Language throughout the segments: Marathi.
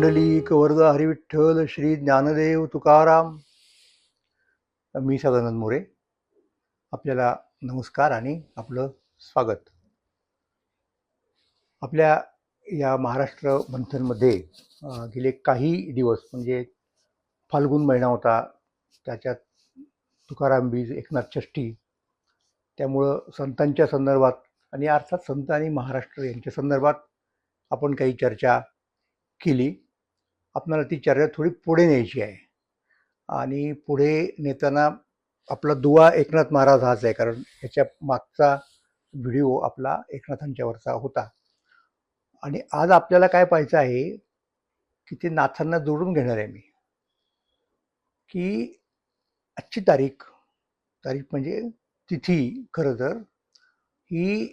पुंडलिक वरद हरिविठ्ठल श्री ज्ञानदेव तुकाराम. मी सदानंद मोरे. आपल्याला नमस्कार आणि आपलं स्वागत. आपल्या या महाराष्ट्र मंथनमध्ये गेले काही दिवस म्हणजे फाल्गुन महिना होता, त्याच्यात तुकाराम बीज, एकनाथ षष्ठी, त्यामुळं संतांच्या संदर्भात आणि अर्थात संत आणि महाराष्ट्र यांच्या संदर्भात आपण काही चर्चा केली. आपल्याला ती चर्चा थोडी पुढे न्यायची आहे आणि पुढे नेताना आपला दुवा एकनाथ महाराज हाच आहे, कारण याच्या मागचा व्हिडिओ आपला एकनाथांच्यावरचा होता. आणि आज आपल्याला काय पाहायचं आहे की ते नाथांना जोडून घेणार आहे मी, की आजची तारीख म्हणजे तिथी खरं तर ही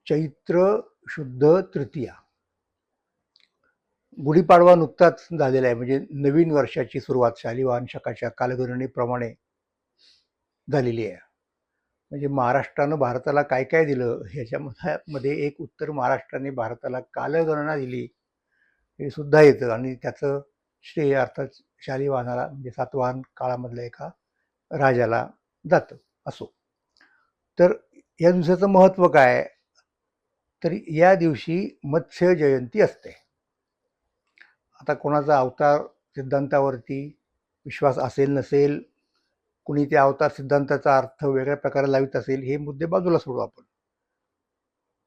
चैत्र शुद्ध तृतीया, गुढीपाडवा नुकताच झालेला आहे. म्हणजे नवीन वर्षाची सुरुवात शालिवाहन शकाच्या कालगणनेप्रमाणे झालेली आहे. म्हणजे महाराष्ट्रानं भारताला काय काय दिलं ह्याच्यामध्ये एक उत्तर महाराष्ट्राने भारताला कालगणना दिली हे सुद्धा येतं, आणि त्याचं श्रेय अर्थात शालिवाहनाला म्हणजे सातवाहन काळामधल्या एका राजाला जातं. असो, तर या दिवसाचं महत्त्व काय, तर या दिवशी मत्स्य जयंती असते. आता कोणाचा अवतार सिद्धांतावरती विश्वास असेल नसेल, कुणी त्या अवतार सिद्धांताचा अर्थ वेगळ्या प्रकारे लावित असेल, हे मुद्दे बाजूला सोडू आपण.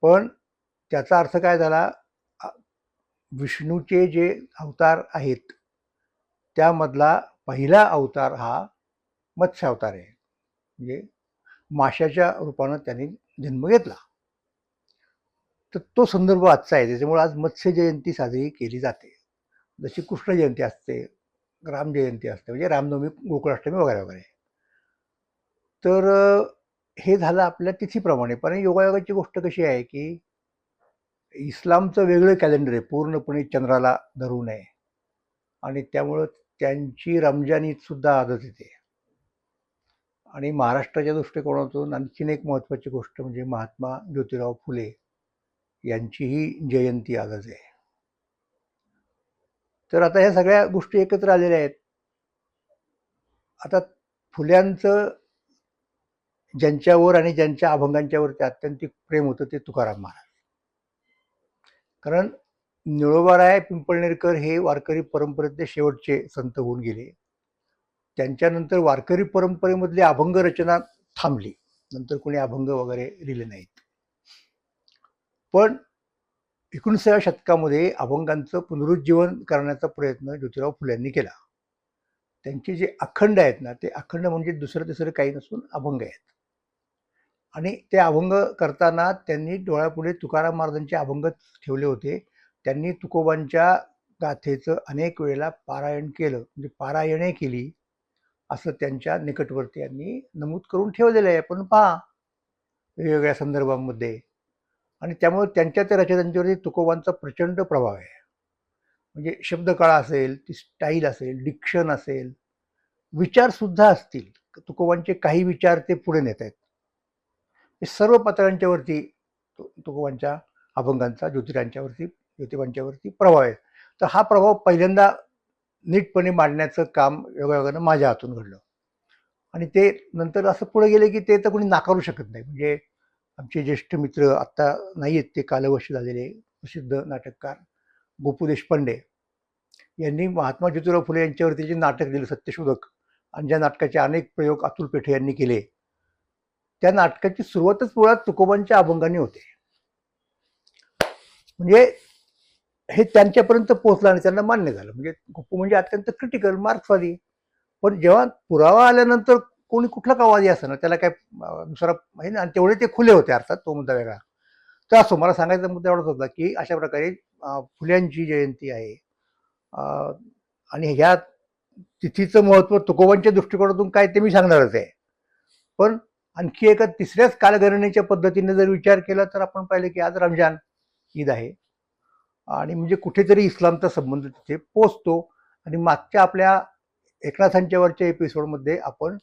पण त्याचा अर्थ काय झाला, विष्णूचे जे अवतार आहेत त्यामधला पहिला अवतार हा मत्स्य अवतार आहे. म्हणजे माशाच्या रूपानं त्यांनी जन्म घेतला. तर तो संदर्भ आजचा आहे, त्याच्यामुळे आज मत्स्य जयंती साजरी केली जाते. जशी कृष्ण जयंती असते, राम जयंती असते, म्हणजे रामनवमी, गोकुळाष्टमी वगैरे वगैरे. तर हे झालं आपल्या तिथीप्रमाणे. पण योगायोगाची गोष्ट कशी आहे की इस्लामचं वेगळं कॅलेंडर आहे, पूर्णपणे चंद्राला धरू नये, आणि त्यामुळं त्यांची रमजान ईद सुद्धा आजच येते. आणि महाराष्ट्राच्या दृष्टिकोनातून आणखीन एक महत्त्वाची गोष्ट म्हणजे महात्मा ज्योतिराव फुले यांचीही जयंती आजच आहे. तर आता ह्या सगळ्या गोष्टी एकत्र आलेल्या आहेत. आता फुल्यांचं ज्यांच्यावर आणि ज्यांच्या अभंगांच्यावरती आत्यंतिक प्रेम होतं ते तुकाराम महाराज. कारण निळोबाराय पिंपळनेरकर हे वारकरी परंपरेतले शेवटचे संत होऊन गेले. त्यांच्यानंतर वारकरी परंपरेमधली अभंग रचना थांबली, नंतर कोणी अभंग वगैरे लिहिले नाहीत. पण 19व्या शतकामध्ये अभंगांचं पुनरुज्जीवन करण्याचा प्रयत्न ज्योतिराव फुल्यांनी केला. त्यांचे जे अखंड आहेत ना, ते अखंड म्हणजे दुसरं तिसरं काही नसून अभंग आहेत. आणि ते अभंग करताना त्यांनी डोळ्यापुढे तुकाराम महाराजांचे अभंग ठेवले होते. त्यांनी तुकोबांच्या गाथेचं अनेक वेळेला पारायण केलं, म्हणजे पारायणे केली असं त्यांच्या निकटवर्ती यांनी नमूद करून ठेवलेलं आहे. पण पहा वेगवेगळ्या संदर्भांमध्ये, आणि त्यामुळे त्यांच्या त्या रचनांच्यावरती तुकोबांचा प्रचंड प्रभाव आहे. म्हणजे शब्दकळा असेल, ती स्टाईल असेल, डिक्शन असेल, विचार सुद्धा असतील. तुकोबांचे काही विचार ते पुढे नेत आहेत. हे सर्व पातळ्यांच्यावरती तुकोबांच्या अभंगांचा ज्योतिबांच्यावरती प्रभाव आहे. तर हा प्रभाव पहिल्यांदा नीटपणे मांडण्याचं काम योगायोगानं माझ्या हातून घडलं, आणि ते नंतर असं पुढे गेले की ते तर कोणी नाकारू शकत नाही. म्हणजे आमचे ज्येष्ठ मित्र आत्ता नाही आहेत, ते कालवश झालेले प्रसिद्ध नाटककार गोपू देशपांडे यांनी महात्मा ज्योतिराव फुले यांच्यावरती जे नाटक दिलं सत्यशोधक, आणि ज्या नाटकाचे अनेक प्रयोग अतुल पेठे यांनी केले, त्या नाटकाची सुरुवातच मुळात तुकोबांच्या अभंगाने होते. म्हणजे हे त्यांच्यापर्यंत पोहोचलं आणि त्यांना मान्य झालं. म्हणजे गोपू म्हणजे अत्यंत क्रिटिकल मार्क्सवादी, पण जेव्हा पुरावा आल्यानंतर कोणी कुठला का वादी असं ना, त्याला काय दुसरा आहे ना, आणि तेवढे ते खुले होते. अर्थात तो मुद्दा वेगळा. तर असो, मला सांगायचा मुद्दा एवढाच होता की अशा प्रकारे फुल्यांची जयंती आहे, आणि ह्या तिथीचं महत्त्व तुकोबांच्या दृष्टिकोनातून काय ते मी सांगणारच आहे. पण आणखी एका तिसऱ्याच कालगणनेच्या पद्धतीने जर विचार केला तर आपण पाहिलं की आज रमजान ईद आहे, आणि म्हणजे कुठेतरी इस्लामचा संबंध तिथे पोचतो. आणि मागच्या आपल्या एकनाथांच्यावरच्या एपिसोडमध्ये आपण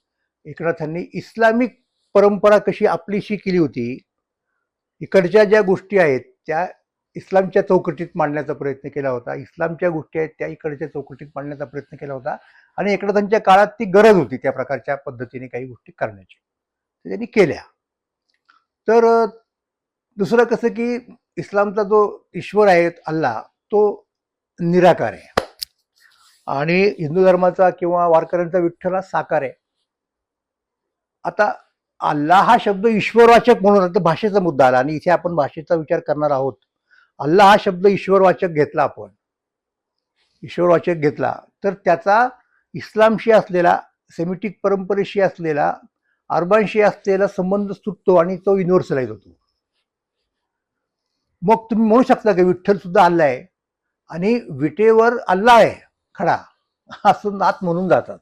एकनाथांनी इस्लामिक परंपरा कशी आपलीशी केली होती, इकडच्या ज्या गोष्टी आहेत त्या इस्लामच्या चौकटीत मांडण्याचा प्रयत्न केला होता. इस्लामच्या गोष्टी आहेत त्या इकडच्या चौकटीत मांडण्याचा प्रयत्न केला होता आणि इकडं त्यांच्या काळात ती गरज होती त्या प्रकारच्या पद्धतीने काही गोष्टी करण्याची, त्यांनी केल्या. तर दुसरं कसं की इस्लामचा जो ईश्वर आहे अल्लाह तो निराकार आहे आणि हिंदू धर्माचा किंवा वारकऱ्यांचा विठ्ठल हा साकार आहे. आता अल्लाह हा शब्द ईश्वरवाचक म्हणून आता भाषेचा मुद्दा आला आणि इथे आपण भाषेचा विचार करणार आहोत. अल्लाह हा शब्द ईश्वरवाचक घेतला, आपण ईश्वरवाचक घेतला तर त्याचा इस्लामशी असलेला, सेमिटिक परंपरेशी असलेला, अरबांशी असलेला संबंध सुटतो आणि तो युनिव्हर्सलाइज होतो. मग तुम्ही म्हणू शकता की विठ्ठल सुद्धा अल्लाह आहे आणि विटेवर अल्लाह आहे खडा, असं नाथ म्हणून जातात.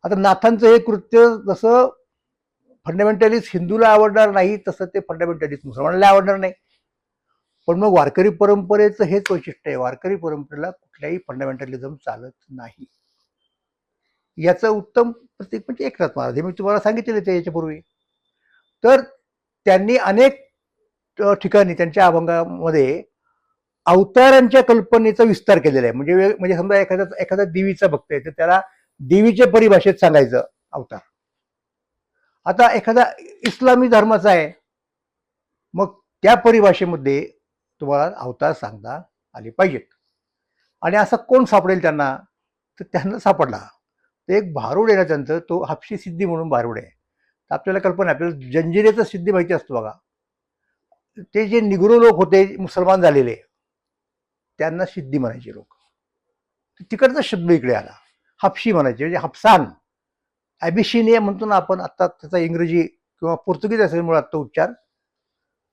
आता नाथांचं हे कृत्य जसं फंडामेंटलिस्ट हिंदूला आवडणार नाही तसं ते फंडामेंटलिस्ट मुसलमानाला आवडणार नाही. पण मग वारकरी परंपरेचं हेच वैशिष्ट्य आहे, वारकरी परंपरेला कुठल्याही फंडामेंटलिझम चालत नाही. याचं उत्तम प्रतीक म्हणजे एकनाथ महाराज, हे मी तुम्हाला सांगितलेलं ते याच्यापूर्वी. तर त्यांनी अनेक ठिकाणी त्यांच्या अभंगामध्ये अवतारांच्या कल्पनेचा विस्तार केलेला आहे. म्हणजे समजा एखादा देवीचा भक्त आहे तर त्याला देवीच्या परिभाषेत सांगायचं अवतार. आता एखादा इस्लामी धर्माचा आहे, मग त्या परिभाषेमध्ये तुम्हाला अवतार सांगता आले पाहिजेत. आणि असं कोण सापडेल त्यांना, तर त्यांना सापडला तर एक भारूड आहे ना त्यांचं, तो हापशी सिद्धी म्हणून भारूड आहे. आपल्याला कल्पना, आपल्याला जंजिरेचा सिद्धी माहिती असतो बघा. ते जे निग्रो लोक होते मुसलमान झालेले त्यांना सिद्धी म्हणायचे लोक, तिकडचा शब्द इकडे आला, हापशी म्हणायचे म्हणजे हफसान. ॲबिसिनिया म्हणतो ना आपण, आता त्याचा इंग्रजी किंवा पोर्तुगीज असेल मुळात तो उच्चार,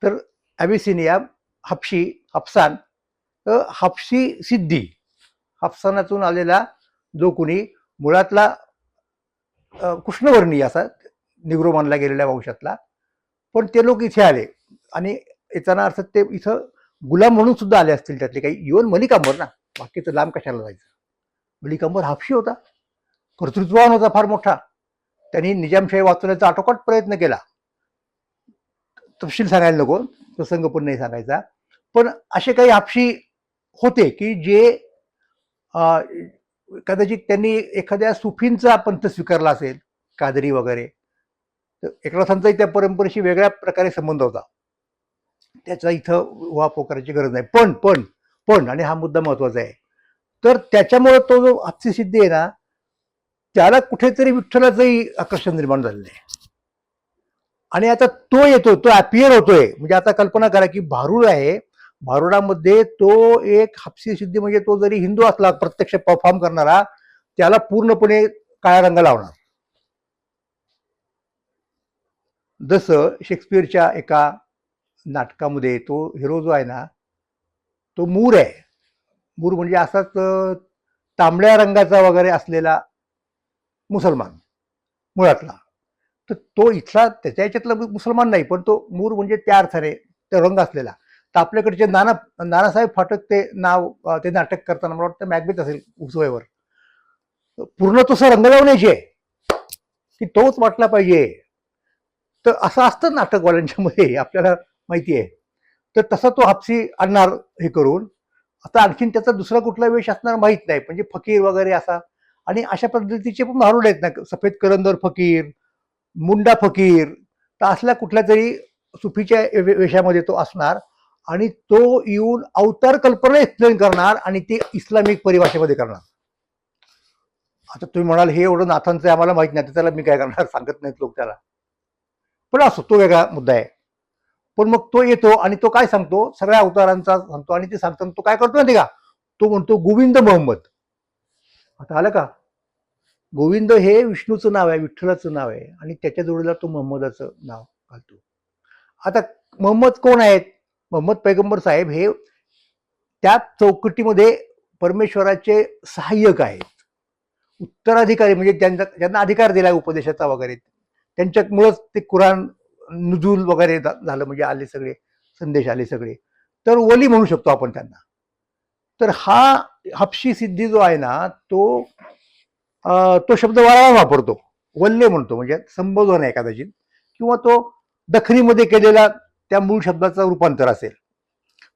तर ॲबिसिनिया, हफशी, हफसान, हापशी सिद्धी, हफसानातून आलेला जो कोणी मुळातला कृष्णवर्णीय असा निग्रो मानला गेलेल्या वंशातला, पण ते लोक इथे आले आणि येताना अर्थात ते इथं गुलाम म्हणून सुद्धा आले असतील त्यातले काही. इव्हन मलिक अंबर ना, बाकीचं लांब कशाला जायचं. मलिक अंबर हापशी होता, कर्तृत्ववान होता फार मोठा. त्यांनी निजामशाही वाचवण्याचा आटोकाट प्रयत्न केला. तपशील सांगायला नको, प्रसंग पण नाही सांगायचा. पण असे काही हापशी होते की जे कदाचित त्यांनी एखाद्या सुफींचा पंथ स्वीकारला असेल, कादरी वगैरे. तर एकनाथांचाही त्या परंपरेशी वेगळ्या प्रकारे संबंध होता, त्याचा इथं उहापोह करायची गरज नाही. पण आणि हा मुद्दा महत्वाचा आहे, तर त्याच्यामुळे तो जो हापसी सिद्धी आहे ना, त्याला कुठेतरी विठ्ठलाचंही आकर्षण निर्माण झालेलं आहे. आणि आता तो येतो, तो अपियर होतोय. म्हणजे आता कल्पना करा की भारूड आहे, भारुडामध्ये तो एक हापसी सिद्धी, म्हणजे तो जरी हिंदू असला प्रत्यक्ष परफॉर्म करणारा, त्याला पूर्णपणे काळा रंग लावणार. जसं शेक्सपियरच्या एका नाटकामध्ये तो हिरो जो आहे ना, तो मूर आहे. मूर म्हणजे असाच तांबड्या रंगाचा वगैरे असलेला मुसलमान मुळातला. तर तो इथला त्याच्या याच्यातला मुसलमान नाही, पण तो मूर म्हणजे त्या अर्थाने तो रंग असलेला. तर आपल्याकडचे नानासाहेब फाटक ते नाव, ते नाटक करताना मला वाटतं मॅकबेथ असेल उसवयवर, पूर्ण तसं रंग लावण्याची आहे की तोच वाटला पाहिजे. तर असं असतं नाटकवाल्यांच्या मध्ये, आपल्याला माहिती आहे. तर तसा तो हापसी आणणार हे करून. आता आणखीन त्याचा दुसरा कुठला वेश असणार माहित नाही, म्हणजे फकीर वगैरे असा. आणि अशा पद्धतीचे पण भारूड आहेत ना, सफेद करंदर फकीर, मुंडा फकीर. तर असल्या कुठल्या तरी सुफीच्या वेशामध्ये तो असणार आणि तो येऊन अवतार कल्पना एक्सप्लेन करणार आणि ते इस्लामिक परिभाषेमध्ये करणार. आता तुम्ही म्हणाल हे एवढं नाथांचं आम्हाला माहित नाही, त्याला मी काय करणार, सांगत नाहीत लोक त्याला. पण असो, तो वेगळा मुद्दा आहे. पण मग तो येतो आणि तो काय सांगतो, सगळ्या अवतारांचा सांगतो. आणि ते सांगताना तो काय करतो माहिती का, तो म्हणतो गोविंद मोहम्मद. आता आलं का, गोविंद हे विष्णूचं नाव आहे, विठ्ठलाचं नाव आहे, आणि त्याच्या जोडीला तो मोहम्मदाचं नाव घालतो. आता मोहम्मद कोण आहेत, मोहम्मद पैगंबर साहेब हे त्या चौकटीमध्ये परमेश्वराचे सहाय्यक आहेत, उत्तराधिकारी. म्हणजे ज्यांना अधिकार दिलाय उपदेशाचा वगैरे, त्यांच्यामुळेच ते कुराण नुजूल वगैरे झालं, म्हणजे आले सगळे संदेश आले सगळे. तर वली म्हणू शकतो आपण त्यांना. तर हा हापशी सिद्धी जो आहे ना, तो शब्द वारंवार वापरतो, वल्ले म्हणतो, म्हणजे संबोधन आहे कदाचित, किंवा तो दखनीमध्ये केलेला त्या मूळ शब्दाचं रूपांतर असेल.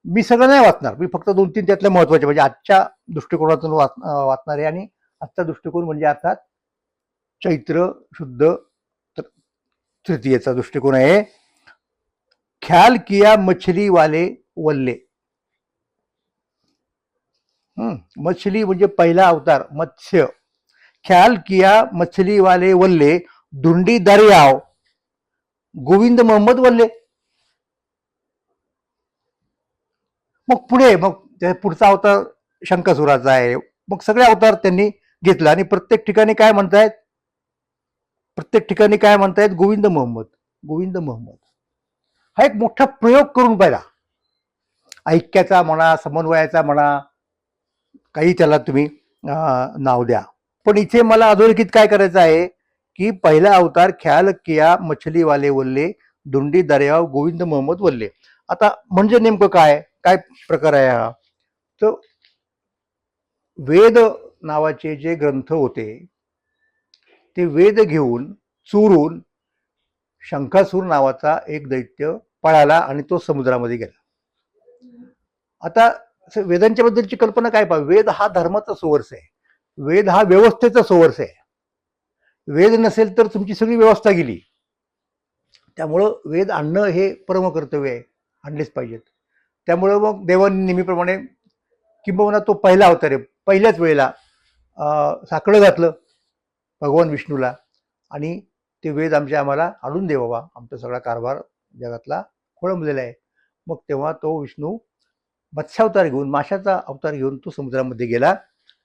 मी सगळं नाही वाचणार, मी फक्त 2-3 त्यातल्या महत्वाचे म्हणजे आजच्या दृष्टिकोनातून वाचणार आहे. आणि आजचा दृष्टिकोन म्हणजे अर्थात चैत्र शुद्ध तृतीयेचा दृष्टिकोन आहे. ख्याल किया मछली वाले वल्ले. मछली म्हणजे पहिला अवतार मत्स्य. ख्याल किया मछली वाले वल्ले, धुंडी दर्याव गोविंद मोहम्मद वल्ले. मग पुढे पुढचा अवतार शंकासुराचा आहे. मग सगळे अवतार त्यांनी घेतला आणि प्रत्येक ठिकाणी काय म्हणतायत गोविंद मोहम्मद, गोविंद मोहम्मद. हा एक मोठा प्रयोग करून पाहिला, ऐक्याचा म्हणा, समन्वयाचा म्हणा, काही त्याला तुम्ही नाव द्या. पण इथे मला अधोरेखित काय करायचं आहे की पहिला अवतार ख्याल किया मछली वाले वल्ले, धुंडी दर्याव गोविंद मोहम्मद वल्ले. आता म्हणजे नेमकं काय काय प्रकार आहे हा? तर वेद नावाचे जे ग्रंथ होते ते वेद घेऊन चोरून शंखासूर नावाचा एक दैत्य पळाला आणि तो समुद्रामध्ये गेला. आता वेदांच्या बद्दलची कल्पना काय पाहिजे? वेद हा धर्माचा सोर्स आहे, वेद हा व्यवस्थेचा सोर्स आहे. वेद नसेल तर तुमची सगळी व्यवस्था गेली. त्यामुळं वेद आणणं हे परमकर्तव्य आहे, आणलेच पाहिजेत. त्यामुळं मग देवांनी नेहमीप्रमाणे किंबहुना तो पहिला अवतार आहे, पहिल्याच वेळेला साकडं घातलं भगवान विष्णूला आणि ते वेद आम्हाला आणून दे बाबा, आमचा सगळा कारभार जगातला खोळंबलेला आहे. मग तेव्हा तो विष्णू मत्स्यावतार घेऊन, माशाचा अवतार घेऊन तो समुद्रामध्ये गेला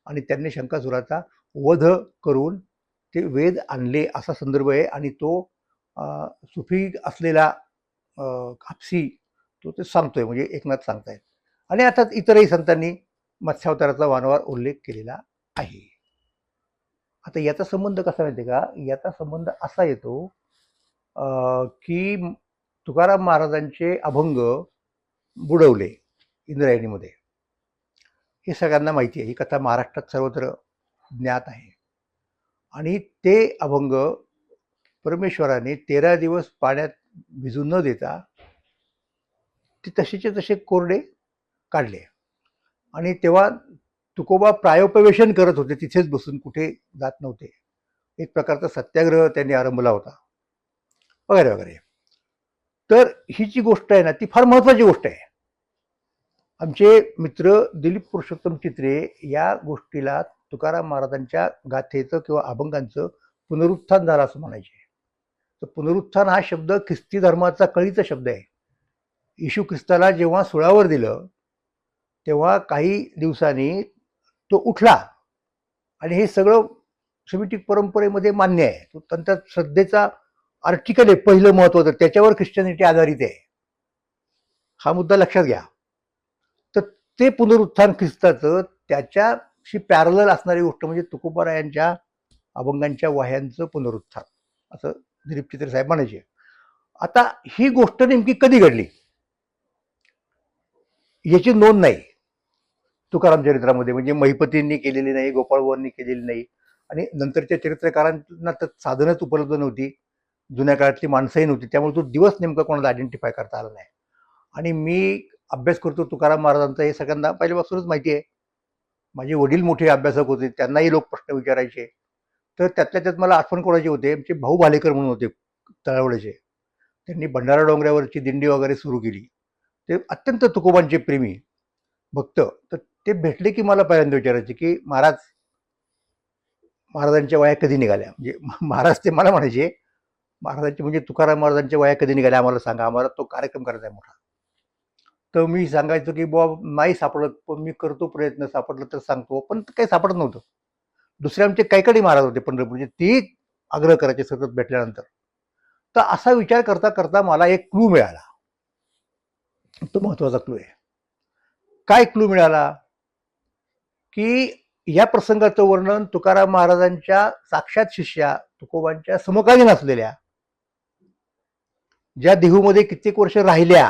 आणि त्यांनी शंकासुराचा वध करून ते वेद आणले असा संदर्भ आहे. आणि तो सुफी असलेला कापसी तो ते सांगतोय, म्हणजे एकनाथ सांगतायत. आणि आता इतरही संतांनी मत्स्यावताराचा वारंवार उल्लेख केलेला आहे. आता याचा संबंध कसा माहिती का? याचा संबंध असा येतो की तुकाराम महाराजांचे अभंग बुडवले इंद्रायणीमध्ये, हे सगळ्यांना माहिती आहे. ही कथा महाराष्ट्रात सर्वत्र ज्ञात आहे. आणि ते अभंग परमेश्वराने 13 दिवस पाण्यात भिजू न देता ते तसेचे तसे कोरडे काढले. आणि तेव्हा तुकोबा प्रायोपवेशन करत होते, तिथेच बसून, कुठे जात नव्हते. एक प्रकारचा सत्याग्रह त्यांनी आरंभला होता वगैरे वगैरे. तर ही जी गोष्ट आहे ना, ती फार महत्वाची गोष्ट आहे. आमचे मित्र दिलीप पुरुषोत्तम चित्रे या गोष्टीला तुकाराम महाराजांच्या गाथेचं किंवा अभंगांचं पुनरुत्थान झालं असं म्हणायचे. तर पुनरुत्थान हा शब्द ख्रिस्ती धर्माचा कळीचा शब्द आहे. येशू ख्रिस्ताला जेव्हा सुळावर दिलं तेव्हा काही दिवसांनी तो उठला आणि हे सगळं सेमिटिक परंपरेमध्ये मान्य आहे. तो त्यांच्या श्रद्धेचा आर्टिकल आहे पहिलं महत्वाचं, त्याच्यावर ख्रिश्चनिटी आधारित आहे. हा मुद्दा लक्षात घ्या. तर ते पुनरुत्थान ख्रिस्ताचं त्याच्याशी पॅरलल असणारी गोष्ट म्हणजे तुकोबारायांच्या अभंगांच्या वाह्यांचं पुनरुत्थान असं दिलीप चित्रे साहेब म्हणायचे. आता ही गोष्ट नेमकी कधी घडली याची नोंद नाही तुकाराम चरित्रामध्ये, म्हणजे महिपतींनी केलेली नाही, गोपाळबुवांनी केलेली नाही, आणि नंतरच्या चरित्रकारांना तर साधनच उपलब्ध नव्हती, जुन्या काळातली माणसंही नव्हती. त्यामुळे तो दिवस नेमका कोणाला आयडेंटिफाय करता आला नाही. आणि मी अभ्यास करतो तुकाराम महाराजांचा, हे सगळ्यांना पहिल्यापासूनच माहिती आहे. माझे वडील मोठे अभ्यासक होते, त्यांनाही लोक प्रश्न विचारायचे. तर त्यातल्या त्यात मला आठवण कोणाचे होते, आमचे भाऊ भालेकर म्हणून होते तळवड्याचे. त्यांनी भंडारा डोंगरावरची दिंडी वगैरे सुरू केली. ते अत्यंत तुकोबांचे प्रेमी भक्त. तर ते भेटले की मला पहिल्यांदा विचारायचे की महाराजांच्या वया कधी निघाल्या. म्हणजे महाराज ते मला म्हणायचे, महाराजांचे म्हणजे तुकाराम महाराजांच्या वया कधी निघाल्या आम्हाला सांगा, आम्हाला तो कार्यक्रम करायचा आहे मोठा. तर मी सांगायचो की बुवा नाही सापडत, पण मी करतो प्रयत्न, सापडलं तर सांगतो. पण काही सापडत नव्हतं. दुसरे आमचे कैकाडी महाराज होते पंढरपूरचे, ते आग्रह करायचे सतत भेटल्यानंतर. तर असा विचार करता करता मला एक क्लू मिळाला. तो महत्वाचा क्लू आहे. काय क्लू मिळाला की या प्रसंगाचं वर्णन तुकाराम महाराजांच्या साक्षात शिष्या तुकोबांच्या समकालीन असलेल्या, ज्या देहूमध्ये कित्येक वर्ष राहिल्या,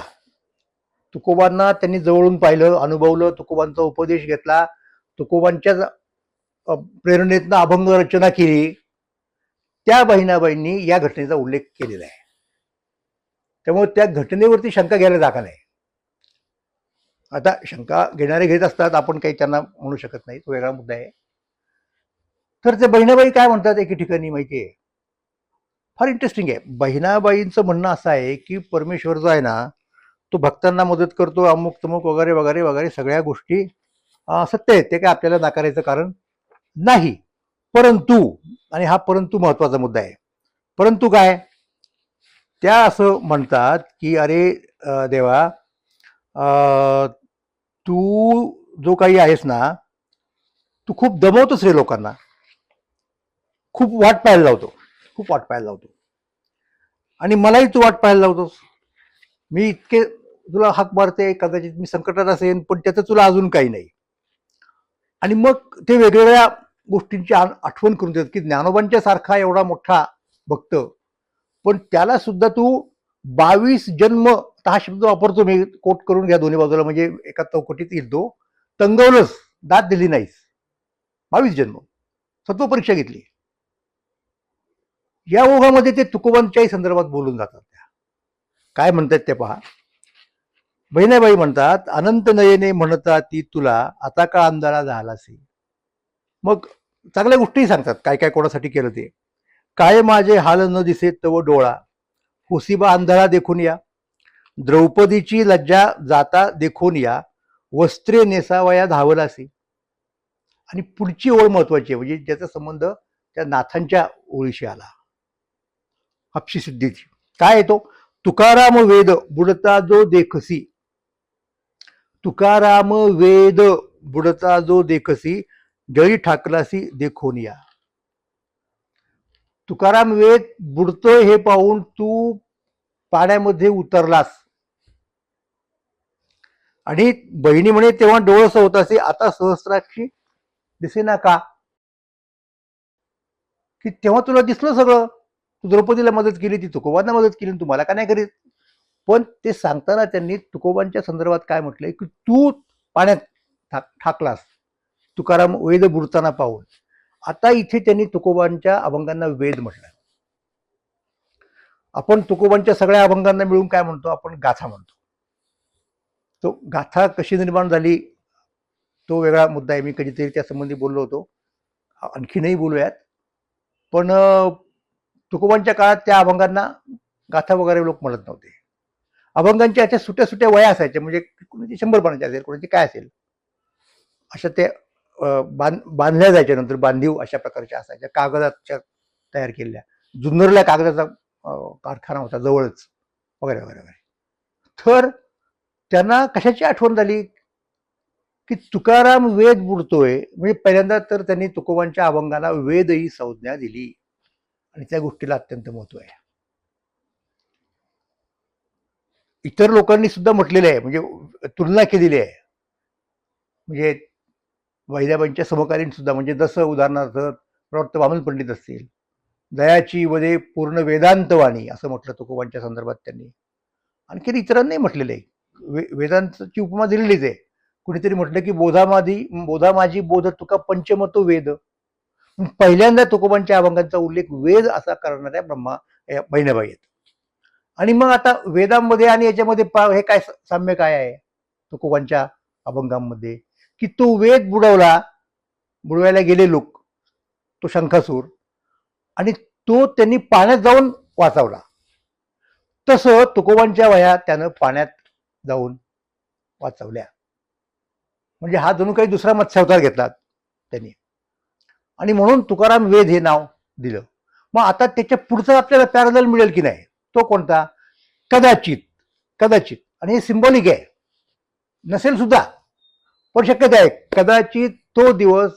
तुकोबांना त्यांनी जवळून पाहिलं, अनुभवलं, तुकोबांचा उपदेश घेतला, तुकोबांच्या प्रेरणेतनं अभंग रचना केली, त्या बहिणाबाईंनी या घटनेचा उल्लेख केलेला आहे. त्यामुळे त्या घटनेवरती शंका घ्यायला जागा नाही. आता शंका घेणारे घेत असतात, आपण काही त्यांना म्हणू शकत नाही, तो वेगळा मुद्दा आहे. तर ते बहिणाबाई काय म्हणतात एके ठिकाणी माहिती आहे, फार इंटरेस्टिंग आहे. बहिणाबाईंचं म्हणणं असं आहे की परमेश्वर जो आहे ना, तो भक्तांना मदत करतो, अमुक तमुक वगैरे वगैरे वगैरे सगळ्या गोष्टी सत्य आहेत, ते काय आपल्याला नाकारायचं कारण नाही. परंतु, आणि हा परंतु महत्वाचा मुद्दा आहे, परंतु काय, त्या असं म्हणतात की अरे देवा, तू जो काही आहेस ना, तू खूप दमवतोस रे लोकांना, खूप वाट पाहायला लावतो, खूप वाट पाहायला लावतो, आणि मलाही तू वाट पाहायला लावतोस. मी इतके तुला हाक मारते, कदाचित मी संकटात असेन, पण त्याचं तुला अजून काही नाही. आणि मग ते वेगवेगळ्या गोष्टींची आठवण करून देतात की ज्ञानोबांच्या सारखा एवढा मोठा भक्त, पण त्याला सुद्धा तू 22 जन्म, हा शब्द वापरतो मी, कोट करून घ्या दोन्ही बाजूला, म्हणजे एका चौकटीत येईल तो, तंगवलंस, दाद दिली नाहीस, 22 जन्म सत्व परीक्षा घेतली. या ओघामध्ये ते तुकोबांच्याही संदर्भात बोलून जातात. काय म्हणतात ते पहा. बहिणाबाई म्हणतात, अनंत नयने म्हणता ती तुला, आता का अंधारा झालासी. मग चांगल्या गोष्टी सांगतात, काय काय कोणासाठी केलं ते. काय माझे हाल न दिसे तव डोळा, हुसीबा अंधारा देखून या, द्रौपदीची लज्जा जाता देखून या, वस्त्रे नेसावया धावलासी. आणि पुढची ओळ महत्वाची आहे, म्हणजे ज्याचा संबंध त्या नाथांच्या ओळीशी आला, हपशी सिद्धीची. काय येतो, तुकाराम वेद बुडता जो देखसी, तुकाराम वेद बुडता जो देखसी, जळी ठाकलासी देखून या. तुकाराम वेद बुडतोय हे पाहून तू पाण्यामध्ये उतरलास. आणि बहिणी म्हणे तेव्हा डोळस होत असे, आता सहस्राक्षी दिसेना का, की तेव्हा तुला दिसलं सगळं, तू द्रौपदीला मदत केली, ती तुकोबांना मदत केली, तुम्हाला का नाही करीत. पण ते सांगताना त्यांनी तुकोबांच्या संदर्भात काय म्हटलंय की तू पाण्यात ठाकलास, तुकाराम वेद बुडताना पाहून. आता इथे त्यांनी तुकोबांच्या अभंगांना वेद म्हटलं. आपण तुकोबांच्या सगळ्या अभंगांना मिळून काय म्हणतो, आपण गाथा म्हणतो. तो गाथा कशी निर्माण झाली तो वेगळा मुद्दा आहे, मी कधीतरी त्या संबंधी बोललो होतो, आणखीनही बोलूयात. पण तुकोबांच्या काळात त्या अभंगांना गाथा वगैरे लोक म्हणत नव्हते. अभंगांच्या अशा सुट्या सुट्या वया असायच्या, म्हणजे कोणाची 100 पानाची असेल, कोणाची काय असेल, अशा ते बांधल्या जायच्या, नंतर बांधीव अशा प्रकारच्या असायच्या, कागदाच्या तयार केलेल्या, जुन्नरला कागदाचा कारखाना होता जवळच, वगैरे वगैरे वगैरे. तर त्यांना कशाची आठवण झाली की तुकाराम वेद बुडतोय, म्हणजे पहिल्यांदा तर त्यांनी तुकोबांच्या अभंगाला वेद ही संज्ञा दिली, आणि त्या गोष्टीला अत्यंत महत्व आहे. इतर लोकांनी सुद्धा म्हटलेलं आहे, म्हणजे तुलना केलेली आहे, म्हणजे वैद्याबाईंच्या समकालीन सुद्धा, म्हणजे जसं उदाहरणार्थ प्रवक्त वामन पंडित असतील, दयाची वदे पूर्ण वेदांतवाणी असं म्हटलं तुकोबांच्या संदर्भात त्यांनी. आणखी इतरांनाही म्हटलेलं आहे, वेदांतची उपमा दिलेलीच आहे. कुणीतरी म्हटलं की बोधा माझी बोध तुका पंचमतो वेद. पहिल्यांदा तुकोबांच्या अभंगांचा उल्लेख वेद असा करणाऱ्या बहिणाबाई आहेत. आणि मग आता वेदांमध्ये आणि याच्यामध्ये हे काय साम्य काय आहे तुकोबांच्या अभंगांमध्ये, की तो वेद बुडवायला गेले लोक, तो शंखासूर, आणि तो त्यांनी पाण्यात जाऊन वाचवला. तसं तुकोबांच्या वया त्यानं पाण्यात जाऊन वाचवल्या, म्हणजे हा जणू काही दुसरा मत्स्यावतार घेतला त्यांनी, आणि म्हणून तुकाराम वेद हे नाव दिलं. मग आता त्याच्या पुढचा आपल्याला पॅरलल मिळेल की नाही, तो कोणता, कदाचित. कदाचित, आणि हे सिंबॉलिक आहे, नसेल सुद्धा, पण शक्यता आहे कदाचित तो दिवस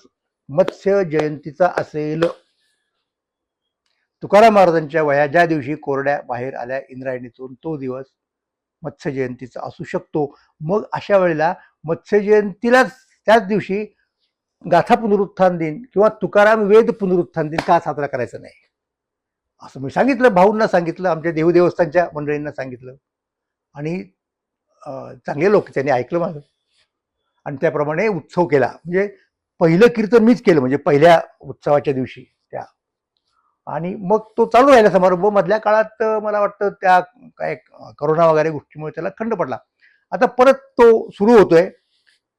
मत्स्य जयंतीचा असेल. तुकाराम महाराजांच्या वया ज्या दिवशी कोरड्या बाहेर आल्या इंद्रायणीतून, तो दिवस मत्स्य जयंतीचा असू शकतो. मग अशा वेळेला मत्स्य जयंतीलाच त्याच दिवशी गाथा पुनरुत्थान दिन किंवा तुकाराम वेद पुनरुत्थान दिन का साजरा करायचा नाही, असं मी सांगितलं, भाऊंना सांगितलं, आमच्या देवस्थानच्या मंडळींना सांगितलं, आणि चांगले लोक त्यांनी ऐकलं माझं, आणि त्याप्रमाणे उत्सव केला. म्हणजे पहिलं कीर्तन मीच केलं, म्हणजे पहिल्या उत्सवाच्या दिवशी त्या, आणि मग तो चालू राहिला समारंभ. मधल्या काळात मला वाटतं त्या काय करोना वगैरे गोष्टीमुळे त्याला खंड पडला. आता परत तो सुरू होतोय,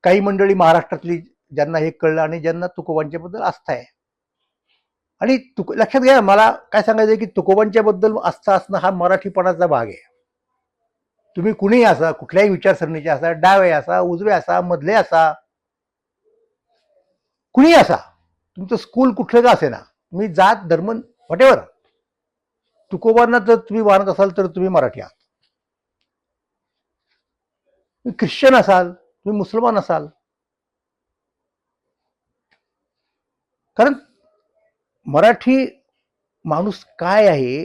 काही मंडळी महाराष्ट्रातली ज्यांना हे कळलं आणि ज्यांना तुकोबांच्या बद्दल आस्था आहे. आणि लक्षात घ्या, मला काय सांगायचं की तुकोबांच्या बद्दल आस्था असणं हा मराठीपणाचा भाग आहे. तुम्ही कुणीही असा, कुठल्याही विचारसरणीचे असा, डावे असा, उजवे असा, मधले असा, कुणीही असा, तुमचं स्कूल कुठलं का असे ना, तुम्ही जात धर्म व्हॉटेवर, तुकोबांना जर तुम्ही मानत असाल तर तुम्ही मराठी आहात. ख्रिश्चन असाल, तुम्ही मुसलमान असाल, कारण मराठी माणूस काय आहे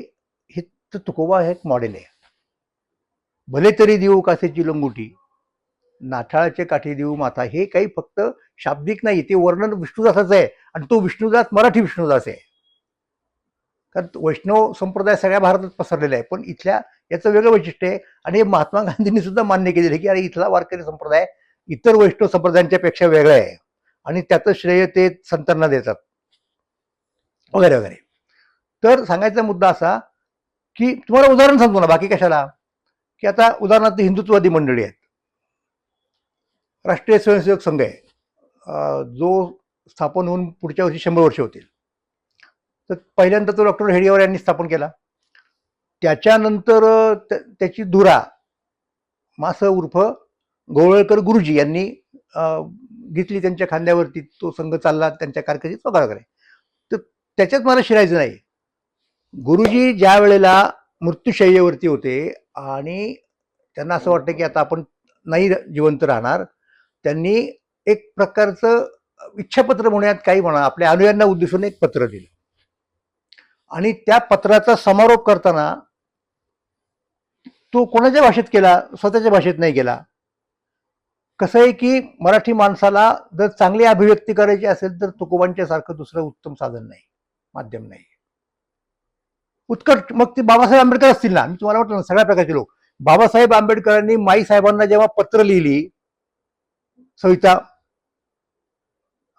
हे तर तुकोबा हे एक मॉडेल आहे. भले तरी देऊ कासेची लंगोटी, नाठाळाचे काठी देऊ माथा, हे काही फक्त शाब्दिक नाही, ते वर्णन विष्णुदासाच आहे. आणि तो विष्णुदास मराठी विष्णुदास आहे. कारण वैष्णव संप्रदाय सगळ्या भारतात पसरलेला आहे, पण इथल्या याचं वेगळं वैशिष्ट्य आहे. आणि हे महात्मा गांधींनी सुद्धा मान्य केलेलं आहे की अरे इथला वारकरी संप्रदाय इतर वैष्णव संप्रदायांच्या पेक्षा वेगळा आहे आणि त्याचं श्रेय ते संतांना देतात वगैरे वगैरे. तर सांगायचा मुद्दा असा की तुम्हाला उदाहरण सांगतो ना, बाकी कशाला, की आता उदाहरणार्थ हिंदुत्ववादी मंडळी आहेत, राष्ट्रीय स्वयंसेवक संघ आहे, जो स्थापन होऊन पुढच्या वर्षी 100 वर्ष होतील. तर पहिल्यांदा तो डॉक्टर हेडियावर यांनी स्थापन केला. त्याच्यानंतर त्याची धुरा मास उर्फ गोवळकर गुरुजी यांनी घेतली त्यांच्या खांद्यावरती. तो संघ चालला त्यांच्या कारकिर्दीत वगैरे. तर त्याच्यात मला शिरायचं नाही. गुरुजी ज्या वेळेला मृत्यूशय्येवरती होते आणि त्यांना असं वाटतं की आता आपण नाही जिवंत राहणार, त्यांनी एक प्रकारचं इच्छापत्र म्हणूयात, काही म्हणा, आपल्या अनुयांना उद्देशून एक पत्र दिलं. आणि त्या पत्राचा समारोप करताना तो कोणाच्या भाषेत केला, स्वतःच्या भाषेत नाही केला. कसं आहे की मराठी माणसाला जर चांगली अभिव्यक्ती करायची असेल तर तुकोबांच्या सारखं दुसरं उत्तम साधन नाही, माध्यम नाही. उत्कट मग ते बाबासाहेब आंबेडकर असतील ना, मी तुम्हाला वाटलं ना, सगळ्या प्रकारचे लोक. बाबासाहेब आंबेडकरांनी माई साहेबांना जेव्हा पत्र लिहिली, सविता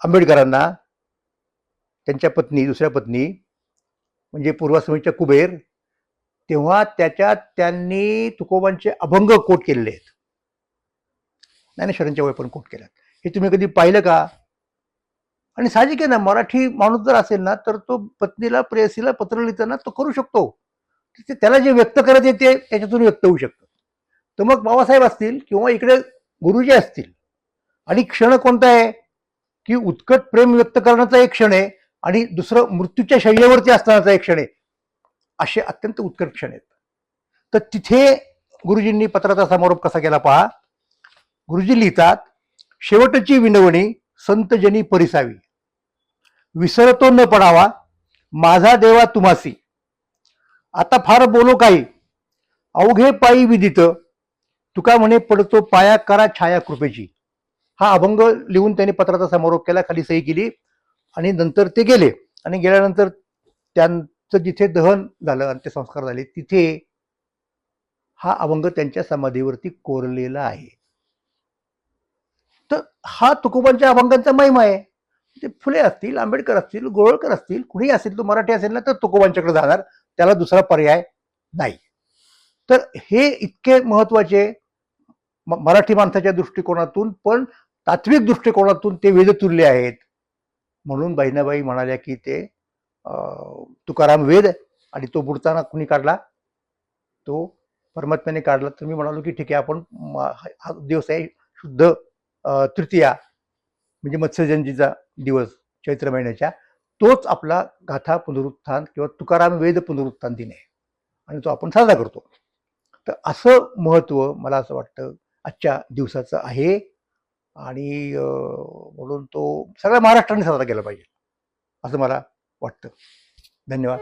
आंबेडकरांना, त्यांच्या पत्नी, दुसऱ्या पत्नी म्हणजे पूर्वाश्रमीच्या कुबेर, तेव्हा त्याच्यात त्यांनी तुकोबांचे अभंग कोट केलेले आहेत. ज्ञानेश्वरांच्या वय पण कोट केल्यात. हे तुम्ही कधी पाहिलं का? आणि साहजिक आहे ना, मराठी माणूस जर असेल ना तर तो पत्नीला, प्रेयसीला पत्र लिहिताना तो करू शकतो. त्याला जे व्यक्त करत येते त्याच्यातून व्यक्त होऊ शकतं. तर मग बाबासाहेब असतील किंवा इकडे गुरुजी असतील, आणि क्षण कोणता आहे की उत्कट प्रेम व्यक्त करण्याचा एक क्षण आहे आणि दुसरं मृत्यूच्या शय्येवरती असतानाचा एक क्षण आहे. असे अत्यंत उत्कट क्षण आहेत. तर तिथे गुरुजींनी पत्राचा समारोप कसा केला पहा. गुरुजी लिहितात, शेवटची विनवणी संतजनी परिसावी, विसरतो न पडावा माझा देवा तुम्हासी, आता फार बोलो काही अवघे पायी विदित, तुका म्हणे पडतो पाया करा छाया कृपेची. हा अभंग लिहून त्यांनी पत्राचा समारोप केला, खाली सही केली आणि नंतर ते गेले. आणि गेल्यानंतर त्यांचं जिथे दहन झालं, अंत्यसंस्कार झाले, तिथे हा अभंग त्यांच्या समाधीवरती कोरलेला आहे. तर हा तुकोबांच्या अभंगांचा महिमा आहे. ते फुले असतील, आंबेडकर असतील, गोवळकर असतील, कुणी असेल, तो मराठी असेल ना तर तुकोबांच्याकडे जाणार, त्याला दुसरा पर्याय नाही. तर हे इतके महत्वाचे मराठी माणसाच्या दृष्टिकोनातून, पण तात्विक दृष्टिकोनातून ते वेदतुल्य आहेत. म्हणून बहिणाबाई म्हणाल्या की ते तुकाराम वेद, आणि तो बुडताना कुणी काढला, तो परमात्म्याने काढला. तर मी म्हणालो की ठीक आहे, आपण हा दिवस आहे शुद्ध तृतीया, म्हणजे मत्स्यजयंतीचा दिवस चैत्र महिन्याच्या, तोच आपला गाथा पुनरुत्थान किंवा तुकाराम वेद पुनरुत्थान दिन आहे आणि तो आपण साजरा करतो. तर असं महत्व मला असं वाटतं आजच्या दिवसाचं आहे. आणि म्हणून तो सगळ्या महाराष्ट्राने साजरा केला पाहिजे असं मला वाटतं. धन्यवाद.